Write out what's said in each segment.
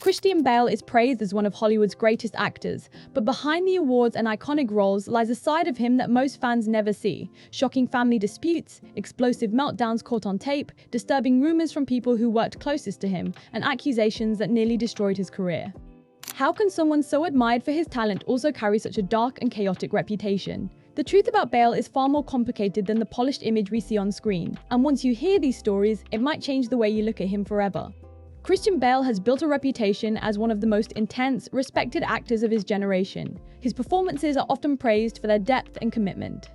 Christian Bale is praised as one of Hollywood's greatest actors, but behind the awards and iconic roles lies a side of him that most fans never see. Shocking family disputes, explosive meltdowns caught on tape, disturbing rumors from people who worked closest to him, and accusations that nearly destroyed his career. How can someone so admired for his talent also carry such a dark and chaotic reputation? The truth about Bale is far more complicated than the polished image we see on screen, and once you hear these stories, it might change the way you look at him forever. Christian Bale has built a reputation as one of the most intense, respected actors of his generation. His performances are often praised for their depth and commitment.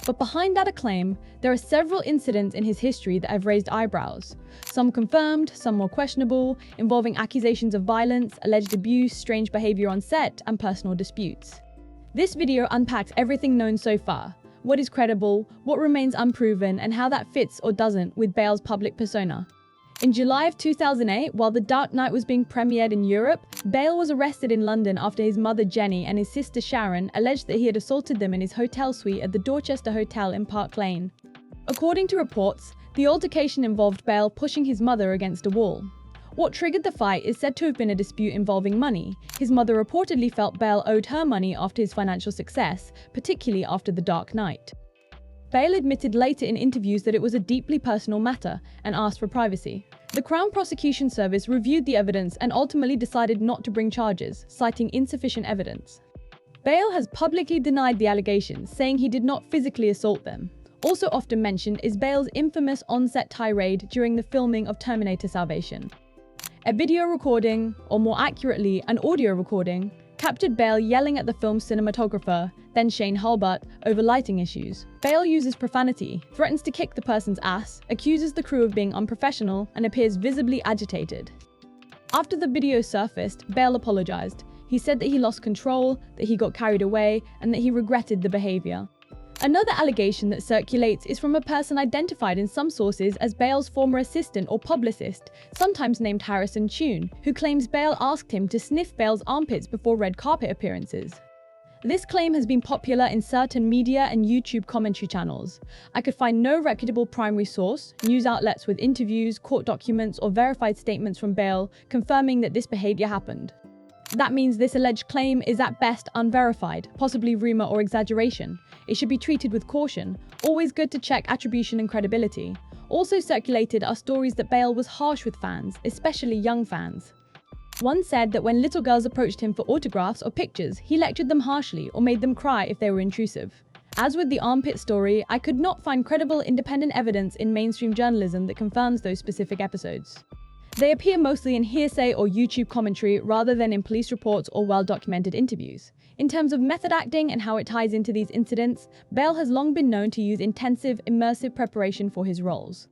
But behind that acclaim, there are several incidents in his history that have raised eyebrows. Some confirmed, some more questionable, involving accusations of violence, alleged abuse, strange behavior on set, and personal disputes. This video unpacks everything known so far, what is credible, what remains unproven, and how that fits or doesn't with Bale's public persona. In July of 2008, while The Dark Knight was being premiered in Europe, Bale was arrested in London after his mother Jenny and his sister Sharon alleged that he had assaulted them in his hotel suite at the Dorchester Hotel in Park Lane. According to reports, the altercation involved Bale pushing his mother against a wall. What triggered the fight is said to have been a dispute involving money. His mother reportedly felt Bale owed her money after his financial success, particularly after The Dark Knight. Bale admitted later in interviews that it was a deeply personal matter and asked for privacy. The Crown Prosecution Service reviewed the evidence and ultimately decided not to bring charges, citing insufficient evidence. Bale has publicly denied the allegations, saying he did not physically assault them. Also often mentioned is Bale's infamous on-set tirade during the filming of Terminator Salvation. A video recording, or more accurately, an audio recording, captured Bale yelling at the film's cinematographer, then Shane Hulbert, over lighting issues. Bale uses profanity, threatens to kick the person's ass, accuses the crew of being unprofessional, and appears visibly agitated. After the video surfaced, Bale apologized. He said that he lost control, that he got carried away, and that he regretted the behavior. Another allegation that circulates is from a person identified in some sources as Bale's former assistant or publicist, sometimes named Harrison Tune, who claims Bale asked him to sniff Bale's armpits before red carpet appearances. This claim has been popular in certain media and YouTube commentary channels. I could find no reputable primary source, news outlets with interviews, court documents, or verified statements from Bale confirming that this behavior happened. That means this alleged claim is at best unverified, possibly rumor or exaggeration. It should be treated with caution. Always good to check attribution and credibility. Also circulated are stories that Bale was harsh with fans, especially young fans. One said that when little girls approached him for autographs or pictures, he lectured them harshly or made them cry if they were intrusive. As with the armpit story, I could not find credible independent evidence in mainstream journalism that confirms those specific episodes. They appear mostly in hearsay or YouTube commentary rather than in police reports or well-documented interviews. In terms of method acting and how it ties into these incidents, Bale has long been known to use intensive, immersive preparation for his roles.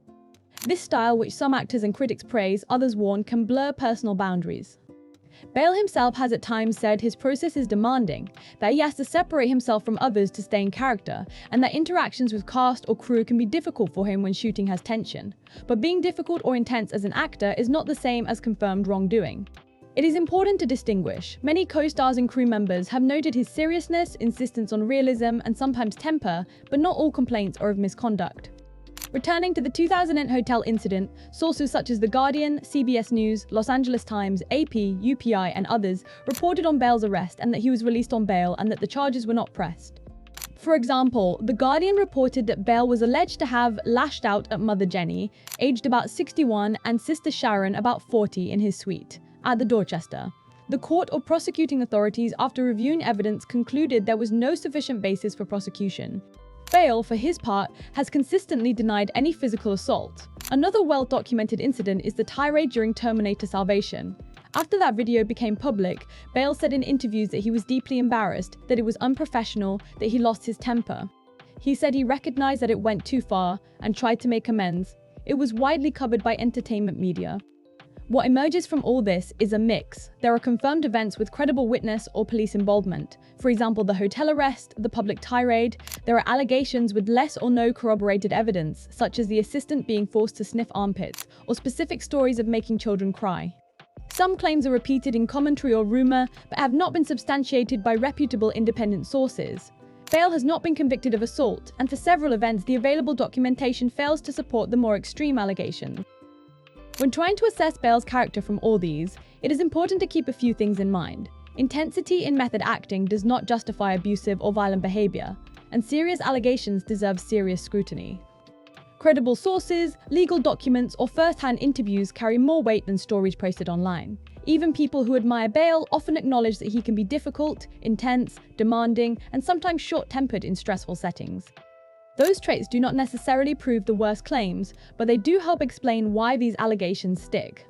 This style, which some actors and critics praise, others warn can blur personal boundaries. Bale himself has at times said his process is demanding, that he has to separate himself from others to stay in character, and that interactions with cast or crew can be difficult for him when shooting has tension. But being difficult or intense as an actor is not the same as confirmed wrongdoing. It is important to distinguish. Many co-stars and crew members have noted his seriousness, insistence on realism, and sometimes temper, but not all complaints are of misconduct. Returning to the 2008 hotel incident, sources such as The Guardian, CBS News, Los Angeles Times, AP, UPI, and others reported on Bale's arrest and that he was released on bail and that the charges were not pressed. For example, The Guardian reported that Bale was alleged to have lashed out at Mother Jenny, aged about 61, and Sister Sharon, about 40, in his suite at the Dorchester. The court or prosecuting authorities, after reviewing evidence, concluded there was no sufficient basis for prosecution. Bale, for his part, has consistently denied any physical assault. Another well-documented incident is the tirade during Terminator Salvation. After that video became public, Bale said in interviews that he was deeply embarrassed, that it was unprofessional, that he lost his temper. He said he recognized that it went too far and tried to make amends. It was widely covered by entertainment media. What emerges from all this is a mix. There are confirmed events with credible witness or police involvement. For example, the hotel arrest, the public tirade. There are allegations with less or no corroborated evidence, such as the assistant being forced to sniff armpits, or specific stories of making children cry. Some claims are repeated in commentary or rumor, but have not been substantiated by reputable independent sources. Bale has not been convicted of assault, and for several events the available documentation fails to support the more extreme allegations. When trying to assess Bale's character from all these, it is important to keep a few things in mind. Intensity in method acting does not justify abusive or violent behavior, and serious allegations deserve serious scrutiny. Credible sources, legal documents, or first-hand interviews carry more weight than stories posted online. Even people who admire Bale often acknowledge that he can be difficult, intense, demanding, and sometimes short-tempered in stressful settings. Those traits do not necessarily prove the worst claims, but they do help explain why these allegations stick.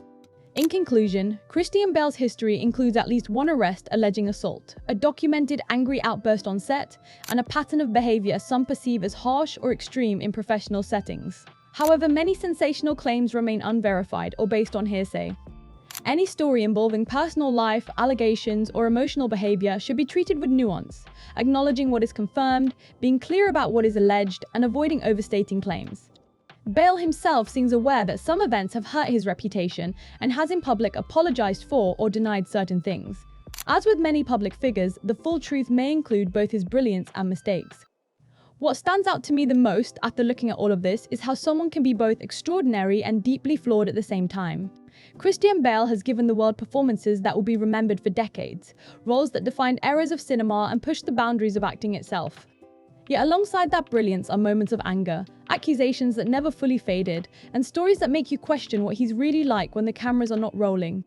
In conclusion, Christian Bale's history includes at least one arrest alleging assault, a documented angry outburst on set, and a pattern of behavior some perceive as harsh or extreme in professional settings. However, many sensational claims remain unverified or based on hearsay. Any story involving personal life, allegations, or emotional behavior should be treated with nuance, acknowledging what is confirmed, being clear about what is alleged, and avoiding overstating claims. Bale himself seems aware that some events have hurt his reputation and has in public apologized for or denied certain things. As with many public figures, the full truth may include both his brilliance and mistakes. What stands out to me the most after looking at all of this is how someone can be both extraordinary and deeply flawed at the same time. Christian Bale has given the world performances that will be remembered for decades, roles that defined eras of cinema and pushed the boundaries of acting itself. Yet alongside that brilliance are moments of anger, accusations that never fully faded, and stories that make you question what he's really like when the cameras are not rolling.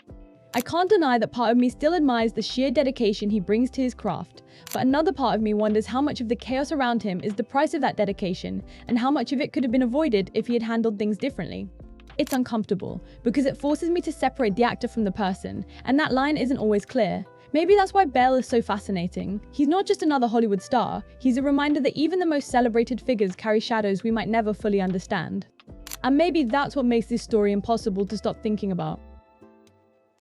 I can't deny that part of me still admires the sheer dedication he brings to his craft, but another part of me wonders how much of the chaos around him is the price of that dedication, and how much of it could have been avoided if he had handled things differently. It's uncomfortable, because it forces me to separate the actor from the person, and that line isn't always clear. Maybe that's why Bale is so fascinating. He's not just another Hollywood star, he's a reminder that even the most celebrated figures carry shadows we might never fully understand. And maybe that's what makes this story impossible to stop thinking about.